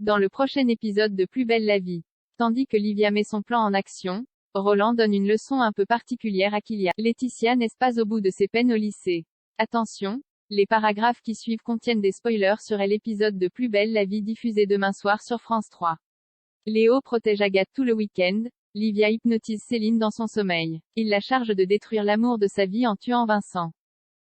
Dans le prochain épisode de Plus belle la vie. Tandis que Livia met son plan en action, Roland donne une leçon un peu particulière à Kylian. Laetitia n'est pas au bout de ses peines au lycée. Attention, les paragraphes qui suivent contiennent des spoilers sur l'épisode de Plus belle la vie diffusé demain soir sur France 3. Léo protège Agathe tout le week-end, Livia hypnotise Céline dans son sommeil. Il la charge de détruire l'amour de sa vie en tuant Vincent.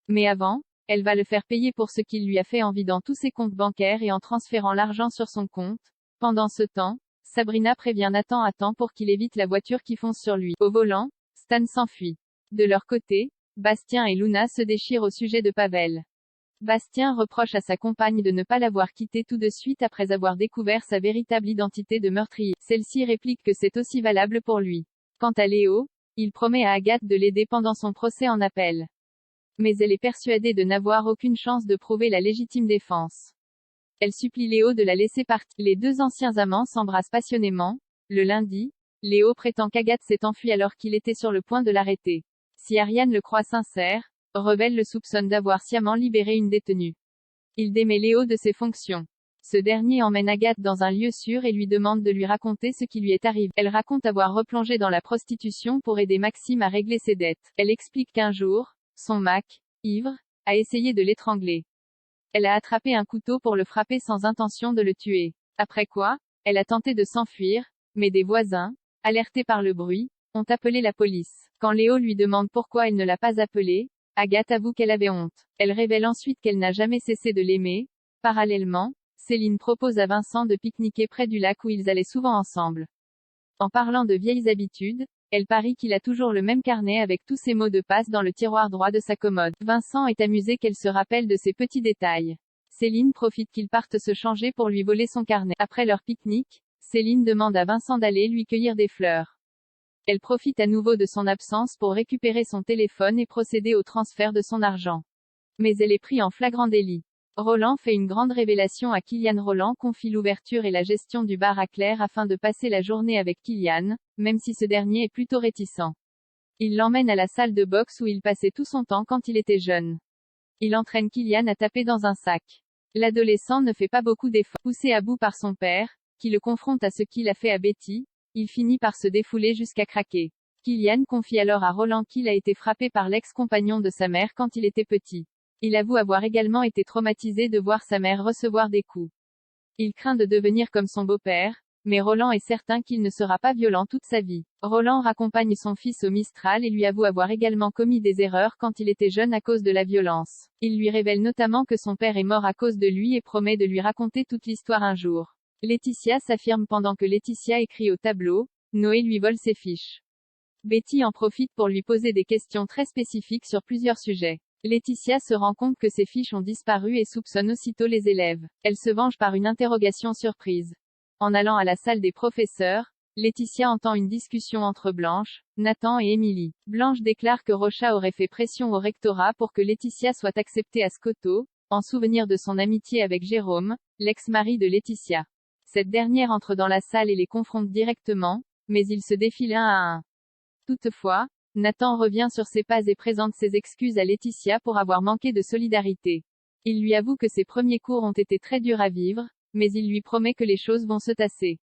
Mais avant, elle va le faire payer pour ce qu'il lui a fait en vidant tous ses comptes bancaires et en transférant l'argent sur son compte. Pendant ce temps, Sabrina prévient Nathan à temps pour qu'il évite la voiture qui fonce sur lui. Au volant, Stan s'enfuit. De leur côté, Bastien et Luna se déchirent au sujet de Pavel. Bastien reproche à sa compagne de ne pas l'avoir quitté tout de suite après avoir découvert sa véritable identité de meurtrier. Celle-ci réplique que c'est aussi valable pour lui. Quant à Léo, il promet à Agathe de l'aider pendant son procès en appel. Mais elle est persuadée de n'avoir aucune chance de prouver la légitime défense. Elle supplie Léo de la laisser partir. Les deux anciens amants s'embrassent passionnément. Le lundi, Léo prétend qu'Agathe s'est enfuie alors qu'il était sur le point de l'arrêter. Si Ariane le croit sincère, Rebelle le soupçonne d'avoir sciemment libéré une détenue. Il démet Léo de ses fonctions. Ce dernier emmène Agathe dans un lieu sûr et lui demande de lui raconter ce qui lui est arrivé. Elle raconte avoir replongé dans la prostitution pour aider Maxime à régler ses dettes. Elle explique qu'un jour, son Mac, ivre, a essayé de l'étrangler. Elle a attrapé un couteau pour le frapper sans intention de le tuer. Après quoi, elle a tenté de s'enfuir, mais des voisins, alertés par le bruit, ont appelé la police. Quand Léo lui demande pourquoi elle ne l'a pas appelé, Agathe avoue qu'elle avait honte. Elle révèle ensuite qu'elle n'a jamais cessé de l'aimer. Parallèlement, Céline propose à Vincent de pique-niquer près du lac où ils allaient souvent ensemble. En parlant de vieilles habitudes, elle parie qu'il a toujours le même carnet avec tous ses mots de passe dans le tiroir droit de sa commode. Vincent est amusé qu'elle se rappelle de ces petits détails. Céline profite qu'il parte se changer pour lui voler son carnet. Après leur pique-nique, Céline demande à Vincent d'aller lui cueillir des fleurs. Elle profite à nouveau de son absence pour récupérer son téléphone et procéder au transfert de son argent. Mais elle est prise en flagrant délit. Roland fait une grande révélation à Kylian. Roland confie l'ouverture et la gestion du bar à Claire afin de passer la journée avec Kylian, même si ce dernier est plutôt réticent. Il l'emmène à la salle de boxe où il passait tout son temps quand il était jeune. Il entraîne Kylian à taper dans un sac. L'adolescent ne fait pas beaucoup d'efforts. Poussé à bout par son père, qui le confronte à ce qu'il a fait à Betty, il finit par se défouler jusqu'à craquer. Kylian confie alors à Roland qu'il a été frappé par l'ex-compagnon de sa mère quand il était petit. Il avoue avoir également été traumatisé de voir sa mère recevoir des coups. Il craint de devenir comme son beau-père, mais Roland est certain qu'il ne sera pas violent toute sa vie. Roland raccompagne son fils au Mistral et lui avoue avoir également commis des erreurs quand il était jeune à cause de la violence. Il lui révèle notamment que son père est mort à cause de lui et promet de lui raconter toute l'histoire un jour. Laetitia s'affirme pendant que Laetitia écrit au tableau. Noé lui vole ses fiches. Betty en profite pour lui poser des questions très spécifiques sur plusieurs sujets. Laetitia se rend compte que ses fiches ont disparu et soupçonne aussitôt les élèves. Elle se venge par une interrogation surprise. En allant à la salle des professeurs, Laetitia entend une discussion entre Blanche, Nathan et Émilie. Blanche déclare que Rocha aurait fait pression au rectorat pour que Laetitia soit acceptée à Scoto, en souvenir de son amitié avec Jérôme, l'ex-mari de Laetitia. Cette dernière entre dans la salle et les confronte directement, mais ils se défient l'un à un. Toutefois, Nathan revient sur ses pas et présente ses excuses à Laetitia pour avoir manqué de solidarité. Il lui avoue que ses premiers cours ont été très durs à vivre, mais il lui promet que les choses vont se tasser.